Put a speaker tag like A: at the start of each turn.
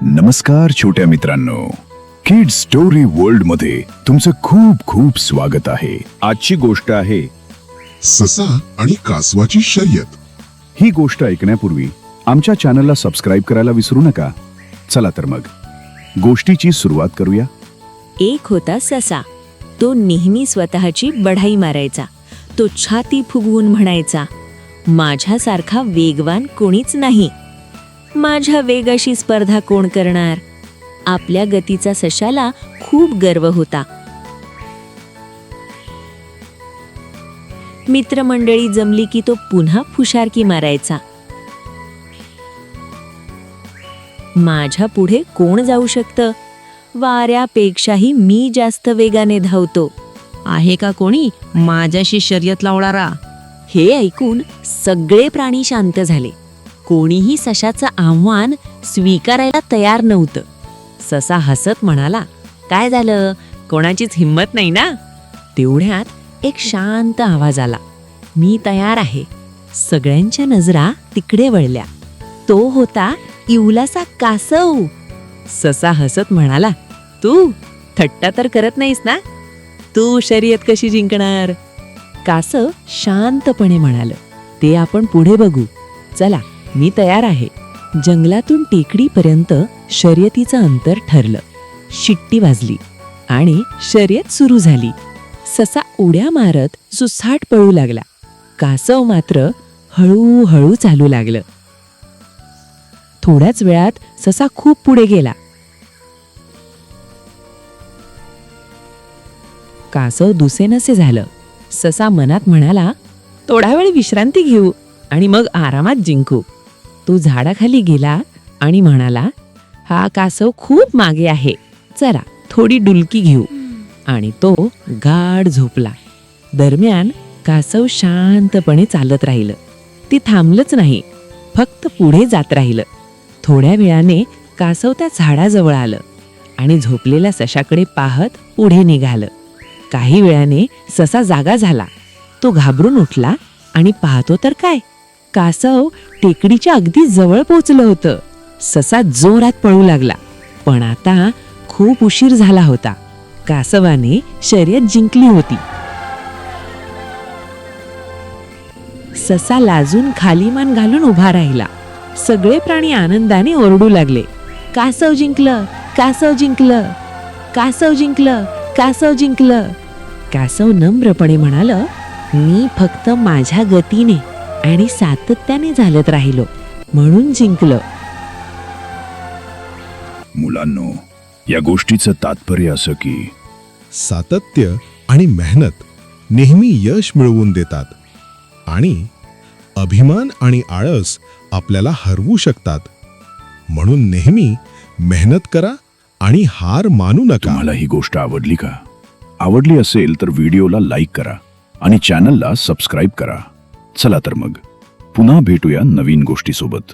A: नमस्कार छोट्या मित्रांनो, किड्स स्टोरी वर्ल्ड मध्ये तुमचं खूप खूप स्वागत आहे. आजची गोष्ट आहे
B: ससा आणि कासवाची शर्यत.
A: ही गोष्ट ऐकण्यापूर्वी आमच्या चॅनलला सबस्क्राईब करायला विसरू नका. चला तर मग गोष्टीची सुरुवात करूया.
C: एक होता ससा. तो नेहमी स्वतःची बढाई मारायचा. तो छाती फुगवून म्हणायचा, माझ्यासारखा वेगवान कोणीच नाही. माझ्या वेगाशी स्पर्धा कोण करणार. आपल्या गतीचा सशाला खूप गर्व होता. मित्रमंडळी जमली की तो पुन्हा फुशारकी मारायचा. माझ्या पुढे कोण जाऊ शकतं. वाऱ्यापेक्षाही मी जास्त वेगाने धावतो. आहे का कोणी माझ्याशी शर्यत लावणारा. हे ऐकून सगळे प्राणी शांत झाले. कोणीही सशाचं आव्हान स्वीकारायला तयार नव्हतं. ससा हसत म्हणाला, काय झालं, कोणाचीच हिंमत नाही ना. तेवढ्यात एक शांत आवाज आला, मी तयार आहे. सगळ्यांच्या नजरा तिकडे वळल्या. तो होता इवलासा कासव. ससा हसत म्हणाला, तू थट्टा तर करत नाहीस ना. तू शर्यत कशी जिंकणार. कासव शांतपणे म्हणाल, ते आपण पुढे बघू. चला, मी तयार आहे. जंगलातून टेकडीपर्यंत शर्यतीचं अंतर ठरलं. शिट्टी वाजली आणि शर्यत सुरू झाली. ससा उड्या मारत सुसाट पळू लागला. कासव मात्र हळूहळू चालू लागलं. थोड्याच वेळात ससा खूप पुढे गेला. कासव दुसेनसे झालं. ससा मनात म्हणाला, थोडा वेळ विश्रांती घेऊ आणि मग आरामात जिंकू. तो झाडाखाली गेला आणि म्हणाला, हा कासव खूप मागे आहे, चला थोडी डुलकी घेऊ. आणि तो गाढ झोपला. दरम्यान कासव शांतपणे चालत राहिलं. ते थांबलंच नाही, फक्त पुढे जात राहिलं. थोड्या वेळाने कासव त्या झाडाजवळ आलं आणि झोपलेल्या सशाकडे पाहत पुढे निघालं. काही वेळाने ससा जागा झाला. तो घाबरून उठला आणि पाहतो तर काय, कासव टेकडीच्या अगदी जवळ पोचलं होतं. ससा जोरात पळू लागला, पण आता खूप उशीर झाला होता. कासवाने शर्यत जिंकली होती. ससा लाजून खाली मान घालून उभा राहिला. सगळे प्राणी आनंदाने ओरडू लागले, कासव जिंकलं, कासव जिंकलं, कासव जिंकलं, कासव जिंकलं. कासव नम्रपणे म्हणाल, मी फक्त माझ्या गतीने आणि सातत्याने चालत राहिलो म्हणून जिंकलं.
A: मुलांनो, या गोष्टीचं तात्पर्य असं की
B: सातत्य आणि मेहनत नेहमी यश मिळवून देतात आणि अभिमान आणि आळस आपल्याला हरवू शकतात. म्हणून नेहमी मेहनत करा आणि हार मानू नका.
A: तुम्हाला ही गोष्ट आवडली का? आवडली असेल तर व्हिडिओला लाईक करा आणि चॅनलला सबस्क्राईब करा. चला तर मग पुन्हा भेटूया नवीन गोष्टीसोबत.